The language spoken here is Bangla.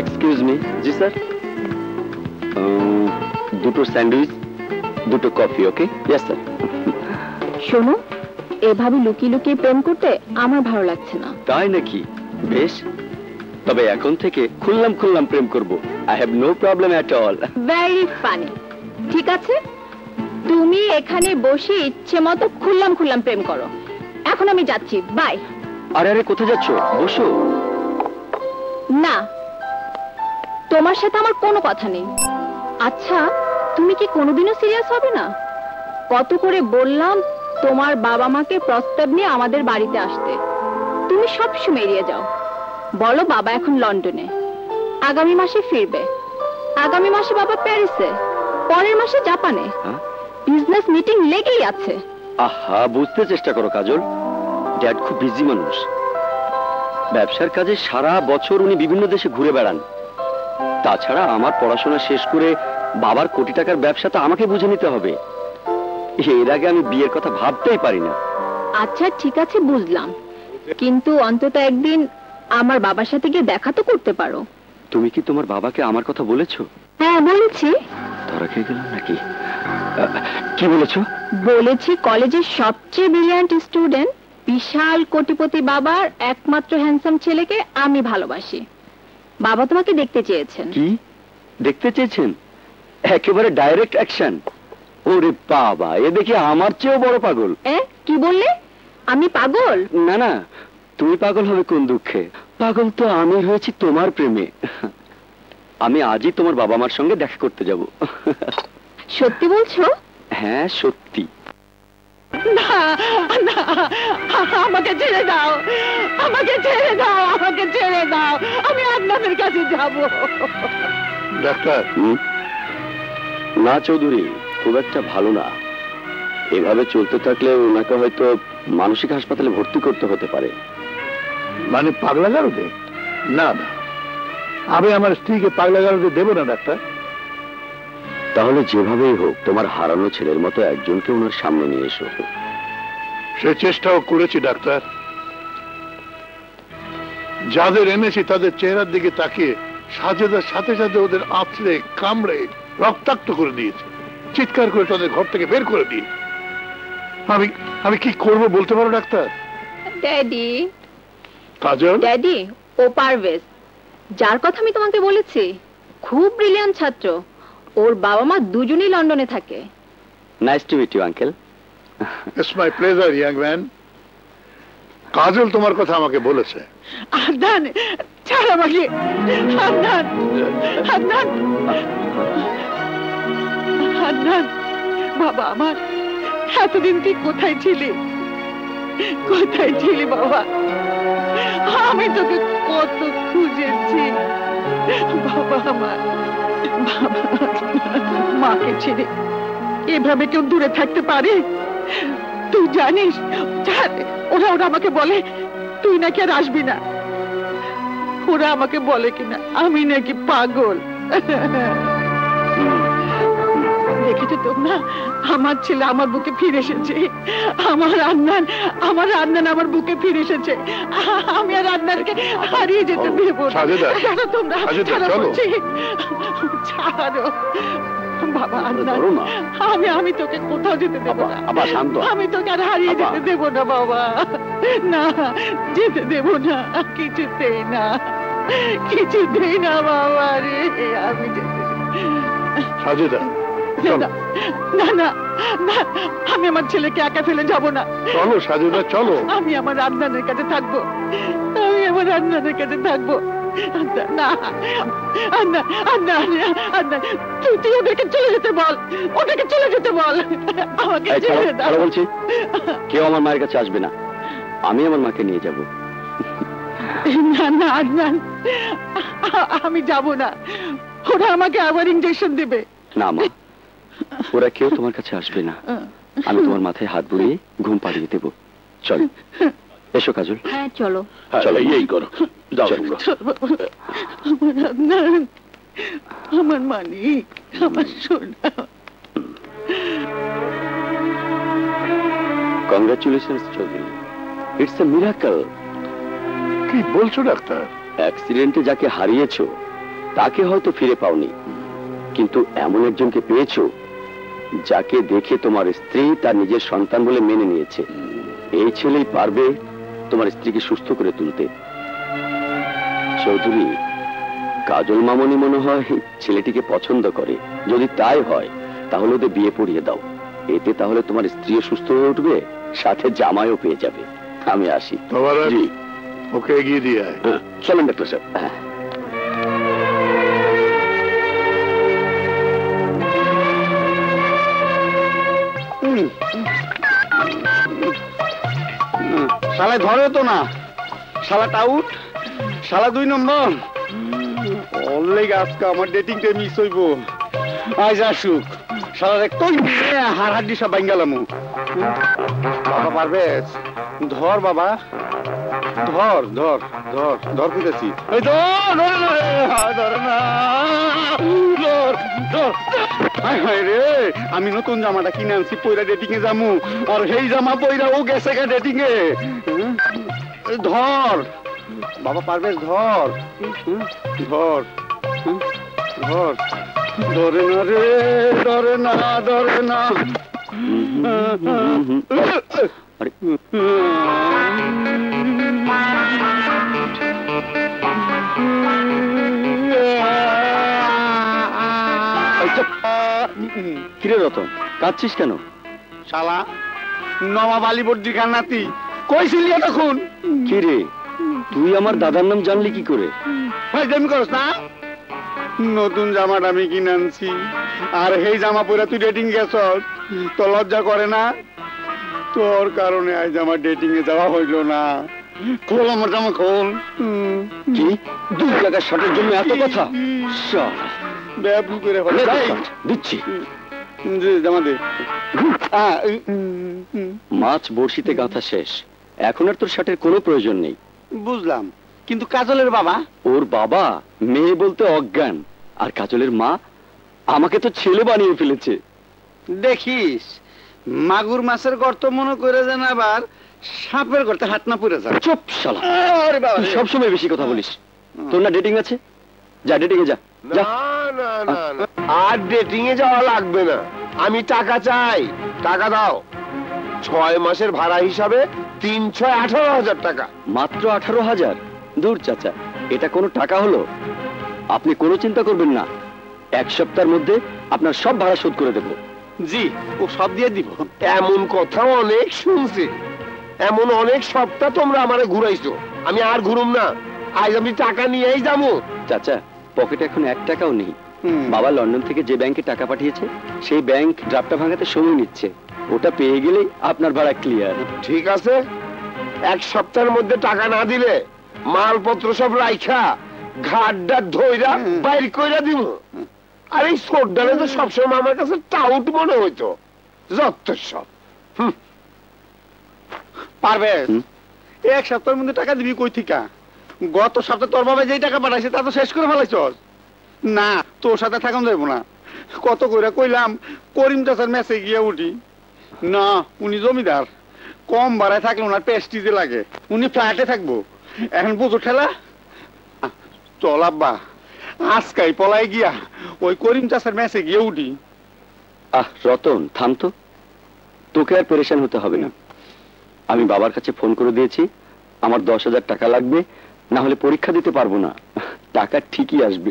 Excuse me. জি স্যার। দুটো স্যান্ডউইচ, দুটো কফি। ওকে? Yes sir. শোনো, এভাবে লুকিয়ে লুকিয়ে প্রেম করতে আমার ভালো লাগছে না। তাই নাকি? বেশ, তবে এখন থেকে খুললাম খুললাম প্রেম করব। I have no problem at all. Very funny. ঠিক আছে, তুমি এখানে বসে ইচ্ছে মতো খুললাম খুললাম প্রেম করো। এখন আমি যাচ্ছি, বাই। আরে আরে, কোথায় যাচ্ছ? বসো। না, তোমার সাথে আমার কোনো কথা নেই। আচ্ছা, তুমি কি কোনোদিনও সিরিয়াস হবে না? কত করে বললাম তোমার বাবা মাকে প্রস্তাব নিয়ে আমাদের বাড়িতে আসতে, তুমি সবসময় এড়িয়ে যাও। বলো বাবা এখন লন্ডনে, আগামী মাসে ফিরবে। আগামী মাসে বাবা প্যারিসে, পরের মাসে জাপানে। বিজনেস মিটিং লেগেই আছে। আহা, বুঝতে চেষ্টা করো কাজল, ড্যাড খুব বিজি মানুষ। ব্যবসার কাজে সারা বছর উনি বিভিন্ন দেশে ঘুরে বেড়ান। তাছাড়া আমার পড়াশোনা শেষ করে বাবার কোটি টাকার ব্যবসাটা আমাকে বুঝে নিতে হবে। এর আগে আমি বিয়ের কথা ভাবতেই পারি না। আচ্ছা ঠিক আছে, বুঝলাম, কিন্তু অন্তত একদিন আমার বাবার সাথে গিয়ে দেখা তো করতে পারো। তুমি কি তোমার বাবাকে আমার কথা বলেছো? হ্যাঁ বলেছি। ধরা খেয়ে গেলাম নাকি? কি বলেছো? বলেছি কলেজের সবচেয়ে ব্রিলিয়ান্ট স্টুডেন্ট, বিশাল কোটিপতি বাবার একমাত্র হ্যান্ডসাম ছেলেকে আমি ভালোবাসি। বাবা তোমাকে দেখতে চেয়েছেন। কি দেখতে চেয়েছেন? একেবারে ডাইরেক্ট অ্যাকশন। ওরে বাবা, এ দেখি আমার চেয়েও বড় পাগল। কি বললে? আমি পাগল? না না, তুমি পাগল হবে কোন দুঃখে? পাগল তো আমি হয়েছি তোমার প্রেমে। আমি আজই তোমার বাবা মার সঙ্গে দেখা করতে যাব। সত্যি বলছো? হ্যাঁ সত্যি। না না, আমাকে ছেড়ে দাও, আমাকে ছেড়ে দাও, আমাকে ছেড়ে দাও, আমি আপনাদের কাছে যাব। ডাক্তার? না চৌধুরী, খুব একটা ভালো না। এভাবে চলতে থাকলে ওনাকে হয়তো মানসিক হাসপাতালে ভর্তি করতে হতে পারে। মানে পাগলাগারদে? না না, আমি আমার স্ত্রীকে পাগলাগারদে দেব না ডাক্তার। তাহলে যেভাবেই হোক তোমার হারানো ছেলের মতো একজনকে ওনার সামনে নিয়ে এসো। সে চেষ্টাও করেছি ডাক্তার। যাদের এনেছি তাদের চেহারার দিকে তাকিয়ে সাজেদার সাথে সাথে ওদের আঁচড়ে কামড়ে রক্তাক্ত করে দিয়েছে, চিৎকার করে তাদের ঘর থেকে বের করে দিয়েছে। আমি কি করব বলতে পারো ডাক্তার? ড্যাডি, কাজল? ড্যাডি, ও পারভেজ, যার কথা আমি তোমাকে বলেছি, খুব ব্রিলিয়ান্ট ছাত্র। ওর বাবা মা দুজনেই লন্ডনে থাকে। Nice to meet you uncle. It's my pleasure young man. Kajal তোমার কথা আমাকে বলেছে। আদনান, ছাড় আমাকে। আদনান, আদনান, আদনান, বাবা আমার, এতদিন তুই কোথায় ছিলি? কোথায় ছিলি বাবা? আমি তোকে কত খুঁজেছি বাবা আমার। মাকে ছেড়ে এভাবে কেউ দূরে থাকতে পারে? তুই জানিস ওরা আমাকে বলে তুই নাকি আর আসবি না। ওরা আমাকে বলে কিনা আমি নাকি পাগল। দেখেছো তোমরা, আমার ছেলে আমার বুকে ফিরে এসেছে। আমার আদনান আমার বুকে ফিরে এসেছে। আমি আর আদনানকে হারিয়ে যেতে দেব না। তোমরা ছাড়ো বাবা। আদনান, আমি তোকে কোথাও যেতে দেব না। আমি তোকে আর হারিয়ে যেতে দেব না বাবা। না, যেতে দেব না, কিছুতেই না, কিছুতেই না বাবা রে। আমি যেতে সাজেদা, না না না, আমি আমার ছেলেকে একা ফেলে যাব না। চলো সাজেদা, চলো। আমি আমার আদনানের কাছে থাকবো, আমি আমার আদনানের কাছে থাকবো। না, তুই ওদেরকে চলে যেতে বল, ওদেরকে চলে যেতে বল, আমাকে ছেড়ে দাও। বলছি, কেউ আমার মায়ের কাছে আসবে না, আমি আমার মাকে নিয়ে যাব। না না আদনান, আমি যাব না। ওরা আমাকে আবার ইনজেকশন দেবে। না মা, ওরা কেউ তোমার কাছে আসবে না। আমি তোমার মাথায় হাত বুলিয়ে ঘুম পাড়িয়ে দেব। চল, এসো কাজল। হ্যাঁ চলো চলো, এই করো। আমার আদনান, আমার মানিক, আমার সোনা। Congratulations Chowdhury, it's a miracle. কি বলছো ডাক্তার? অ্যাক্সিডেন্টে যাকে হারিয়েছো তাকে হয়তো ফিরে পাওনি, কিন্তু এমন একজনকে পেয়েছো যাকে দেখে তোমার স্ত্রী তার নিজের সন্তান বলে মেনে নিয়েছে। এই ছেলেই পারবে তোমার স্ত্রীকে সুস্থ করে তুলতে। চৌধুরী, কাজল মামনি মনে হয় ছেলেটিকে পছন্দ করে। যদি তাই হয় তাহলে ওদের বিয়ে পড়িয়ে দাও। এতে তাহলে তোমার স্ত্রীও সুস্থ হয়ে উঠবে, সাথে জামাইও পেয়ে যাবে। আমি আসি। জি, ওকে এগিয়ে দিয়ে আয়। চলেন ডাক্তার সাহেব। হ্যাঁ। শালা ধরে তো না, শালা টাউট, শালা 2 নম্বর। অল্লেগ আজকে আমার ডেটিংটা মিস হইব। আজ আসুক, শালা একটু হার হাড্ডি সব ভাঙ্গালাম। বাবা পারবেজ, ধর বাবা, ধর ধর ধর ধর কইতাছি। এই ধর ধর ধর না, ধর ধর। হায় হায় রে, আমি নতুন জামাটা কিনে আনছি, পয়রা ডেটিং এ যামু, আর সেই জামা পয়রা ও গেছে গা ডেটিং এ। ধর বাবা পারবেজ, ধর ধর ধর। ধরে না রে, ধরে না, ধরে না। আরে, কিরে রতন, কাঁদছিস কেন? শালা নবাব আলীবর্দী খান নাতি, কইছিলি তখন? কিরে, তুই আমার দাদার নাম জানলি কি করে? ভাই তুমি করস না? নতুন জামাটা আমি কিনে আনছি, আর সেই জামা পরে তুই ডেটিং গেছ, তো লজ্জা করে না? তোর কারণে আজ আমার ডেটিং এ যাওয়া হইল না। খোল আমার জামা, খোল। কি 2 টাকার শটের জন্য এত কথা? ব্যাবু করে দিচ্ছি। জামা দে। মাছ বড়শিতে গাঁথা শেষ, এখন আর তোর শার্টের কোনো প্রয়োজন নেই। বুঝলাম, কিন্তু কাজলের বাবা? ওর বাবা মেয়ে বলতে অজ্ঞান, আর কাজলের মা আমাকে তো ছেলে বানিয়ে ফেলেছে। দেখিস, মাগুর মাছের গর্ত মনে করে যেন আবার সাপের গর্তে হাত না পুড়ে যায়। চুপ শালা, তুই সবসময় বেশি কথা বলিস। তোর না ডেটিং আছে? যা ডেটিং এ যা। না না না না, আর ডেটিং এ যাওয়া লাগবে না। আমি টাকা চাই, টাকা দাও। 6 মাসের ভাড়া হিসাবে 318,000 টাকা। মাত্র 18,000? দূর চাচা, এটা কোনো টাকা হলো? আপনি কোনো চিন্তা করবেন না, 1 সপ্তাহের মধ্যে আপনার সব ভাড়া শোধ করে দেব। জি, ও সব দিয়ে দিব। এমন কথা অনেক শুনছি, এমন অনেক সপ্তাহ তোমরা আমারে ঘুরাইছো। আমি আর ঘুরুম না, আজ আমি টাকা নিয়েই যাবো। চাচা, পকেটে এখন 1 টাকাও নেই। বাবা লন্ডন থেকে যে ব্যাংকে টাকা পাঠিয়েছে, সেই ব্যাংক ড্রাফটটা ভাঙাতে সময় নিচ্ছে। ওটা পেয়ে গেলেই আপনার ভাড়া ক্লিয়ার। ঠিক আছে, 1 সপ্তাহের মধ্যে টাকা না দিলে মালপত্র সব রাইখা ঘাটটা ধইরা বাইর কইরা দিব। আর এই সোডালে তো সবসময় আমার কাছে টাউট মনে হইতো, যত সব। পারবে 1 সপ্তাহের মধ্যে টাকা দিবি কই থিকা? গত সপ্তাহে তোর বাবা যেই টাকা পাঠাইছে তা তো শেষ করে ফেলাইছস। না, তোর সাথে থাকাম যাইব না। কত কইরা কইলাম করিম চাচার মেসে গিয়ে উঠি না, উনি জমিদার, কম ভাড়ায় থাকলে ওনার পেস্টিজে লাগে, উনি ফ্ল্যাটে থাকবো। এখন বুঝো ঠেলা। চল আব্বা, আজকাই পলাই গিয়া ওই করিম চাচার মেসে গিয়ে উঠি। রতন থাম তো, তোকে আর পেরেশান হতে হবে না। আমি বাবার কাছে ফোন করে দিয়েছি, আমার 10,000 টাকা লাগবে, না হলে পরীক্ষা দিতে পারবো না। টাকা ঠিকই আসবে।